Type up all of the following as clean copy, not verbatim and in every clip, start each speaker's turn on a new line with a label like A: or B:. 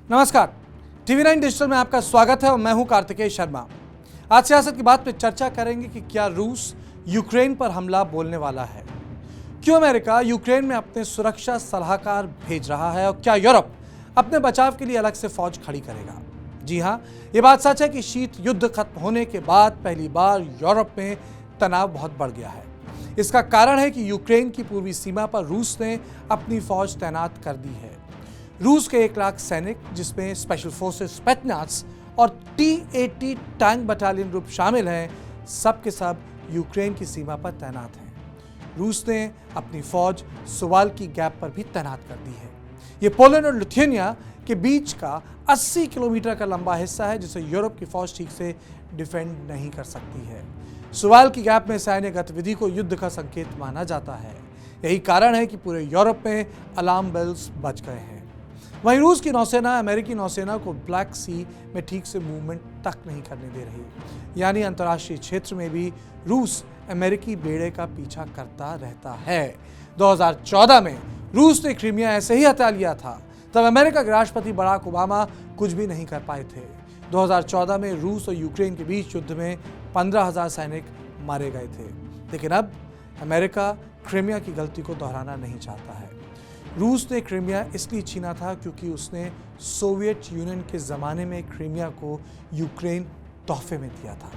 A: नमस्कार, TV9 digital में आपका स्वागत है और मैं हूं कार्तिकेय शर्मा। आज सियासत की बात पे चर्चा करेंगे कि क्या रूस यूक्रेन पर हमला बोलने वाला है, क्यों अमेरिका यूक्रेन में अपने सुरक्षा सलाहकार भेज रहा है और क्या यूरोप अपने बचाव के लिए अलग से फौज खड़ी करेगा। जी हां, ये बात सच है कि शीत युद्ध खत्म होने के बाद पहली बार यूरोप में तनाव बहुत बढ़ गया है। इसका कारण है कि यूक्रेन की पूर्वी सीमा पर रूस ने अपनी फौज तैनात कर दी है। रूस के 1 लाख सैनिक, जिसमें स्पेशल फोर्सेस स्पेटनास और T-80 टैंक बटालियन ग्रुप शामिल हैं, सब के सब यूक्रेन की सीमा पर तैनात हैं। रूस ने अपनी फौज सुवाल्की गैप पर भी तैनात कर दी है। ये पोलैंड और लिथुआनिया के बीच का 80 किलोमीटर का लंबा हिस्सा है, जिसे यूरोप की फौज ठीक से डिफेंड नहीं कर सकती है। सुवाल्की गैप में सैन्य गतिविधि को युद्ध का संकेत माना जाता है। यही कारण है कि पूरे यूरोप में अलार्म बेल्स बज गए हैं। वहीं रूस की नौसेना अमेरिकी नौसेना को ब्लैक सी में ठीक से मूवमेंट तक नहीं करने दे रही, यानी अंतर्राष्ट्रीय क्षेत्र में भी रूस अमेरिकी बेड़े का पीछा करता रहता है। 2014 में रूस ने क्रीमिया ऐसे ही हटा लिया था, तब अमेरिका के राष्ट्रपति बराक ओबामा कुछ भी नहीं कर पाए थे। 2014 में रूस और यूक्रेन के बीच युद्ध में 15,000 सैनिक मारे गए थे, लेकिन अब अमेरिका क्रीमिया की गलती को दोहराना नहीं चाहता है। रूस ने क्रीमिया इसलिए छीना था क्योंकि उसने सोवियत यूनियन के ज़माने में क्रीमिया को यूक्रेन तोहफे में दिया था।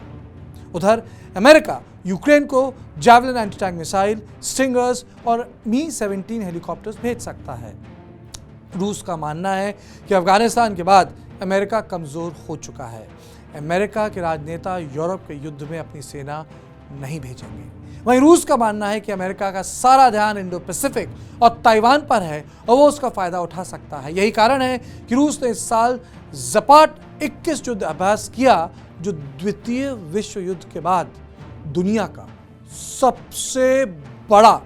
A: उधर अमेरिका यूक्रेन को javelin anti tank missile, stingers और मी-17 हेलीकॉप्टर्स भेज सकता है। रूस का मानना है कि अफगानिस्तान के बाद अमेरिका कमज़ोर हो चुका है। अमेरिका के राजनेता यूरोप के युद्ध में अपनी सेना नहीं भेजेंगे। वहीं रूस का मानना है कि अमेरिका का सारा ध्यान इंडो पैसिफिक और ताइवान पर है और वो उसका फायदा उठा सकता है। यही कारण है कि रूस ने इस साल ज़पाट 21 युद्ध अभ्यास किया, जो द्वितीय विश्व युद्ध के बाद दुनिया का सबसे बड़ा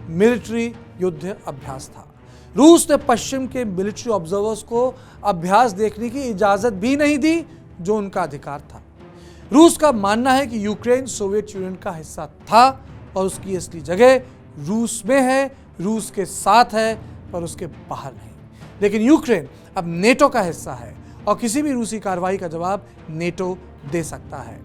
A: मिलिट्री युद्ध अभ्यास था। रूस ने पश्चिम के मिलिट्री ऑब्जर्वर्स को अभ्यास देखने की इजाजत भी नहीं दी, जो उनका अधिकार था। रूस का मानना है कि यूक्रेन सोवियत यूनियन का हिस्सा था और उसकी असली जगह रूस में है, रूस के साथ है, पर उसके बाहर नहीं। लेकिन यूक्रेन अब नेटो का हिस्सा है और किसी भी रूसी कार्रवाई का जवाब नेटो दे सकता है।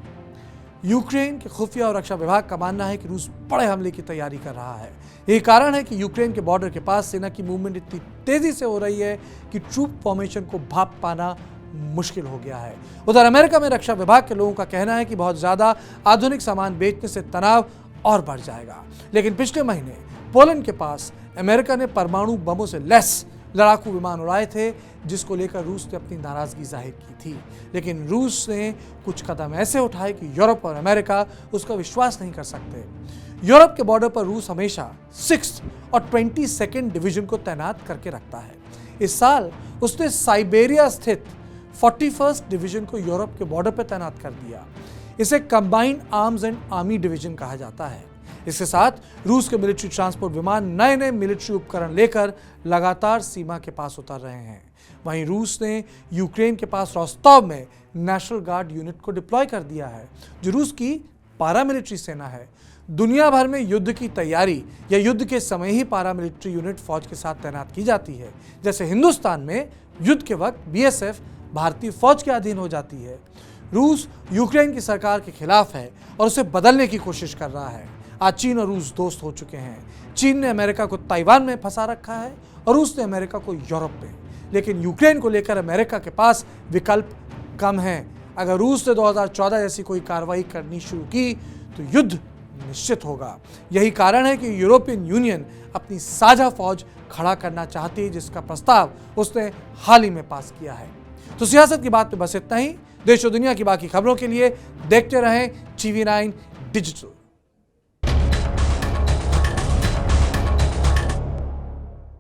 A: यूक्रेन के खुफिया और रक्षा विभाग का मानना है कि रूस बड़े हमले की तैयारी कर रहा है। यही कारण है कि यूक्रेन के बॉर्डर के पास सेना की मूवमेंट इतनी तेजी से हो रही है कि ट्रूप फॉर्मेशन को भाप पाना मुश्किल हो गया है। उधर अमेरिका में रक्षा विभाग के लोगों का कहना है कि बहुत ज्यादा आधुनिक सामान बेचने से तनाव और बढ़ जाएगा। लेकिन पिछले महीने पोलैंड के पास अमेरिका ने परमाणु बमों से लैस लड़ाकू विमान उड़ाए थे, जिसको लेकर रूस ने अपनी नाराजगी जाहिर की थी। लेकिन रूस ने कुछ कदम ऐसे उठाए कि यूरोप और अमेरिका उसका विश्वास नहीं कर सकते। यूरोप के बॉर्डर पर रूस हमेशा 6th और 22nd डिवीजन को तैनात करके रखता है। इस साल उसने साइबेरिया स्थित 41st डिवीजन को यूरोप के बॉर्डर पर तैनात कर दिया। इसे combined arms and army division कहा जाता है। इसके साथ रूस के मिलिट्री ट्रांसपोर्ट विमान नए नए मिलिट्री उपकरण लेकर लगातार सीमा के पास उतर रहे हैं। वहीं रूस ने यूक्रेन के पास रोस्टोव में नेशनल गार्ड यूनिट को डिप्लॉय कर दिया है, जो रूस की पारामिलिट्री सेना है। दुनिया भर में युद्ध की तैयारी या युद्ध के समय ही पारामिलिट्री यूनिट फौज के साथ तैनात की जाती है। जैसे हिंदुस्तान में युद्ध के वक्त BSF भारतीय फौज के अधीन हो जाती है। रूस यूक्रेन की सरकार के खिलाफ है और उसे बदलने की कोशिश कर रहा है। आज चीन और रूस दोस्त हो चुके हैं। चीन ने अमेरिका को ताइवान में फंसा रखा है और रूस ने अमेरिका को यूरोप में। लेकिन यूक्रेन को लेकर अमेरिका के पास विकल्प कम हैं। अगर रूस ने 2014 जैसी कोई कार्रवाई करनी शुरू की तो युद्ध निश्चित होगा। यही कारण है कि यूरोपियन यूनियन अपनी साझा फौज खड़ा करना चाहती है, जिसका प्रस्ताव उसने हाल ही में पास किया है। तो सियासत की बात पे बस इतना ही। देश और दुनिया की बाकी खबरों के लिए देखते रहें TV9 डिजिटल।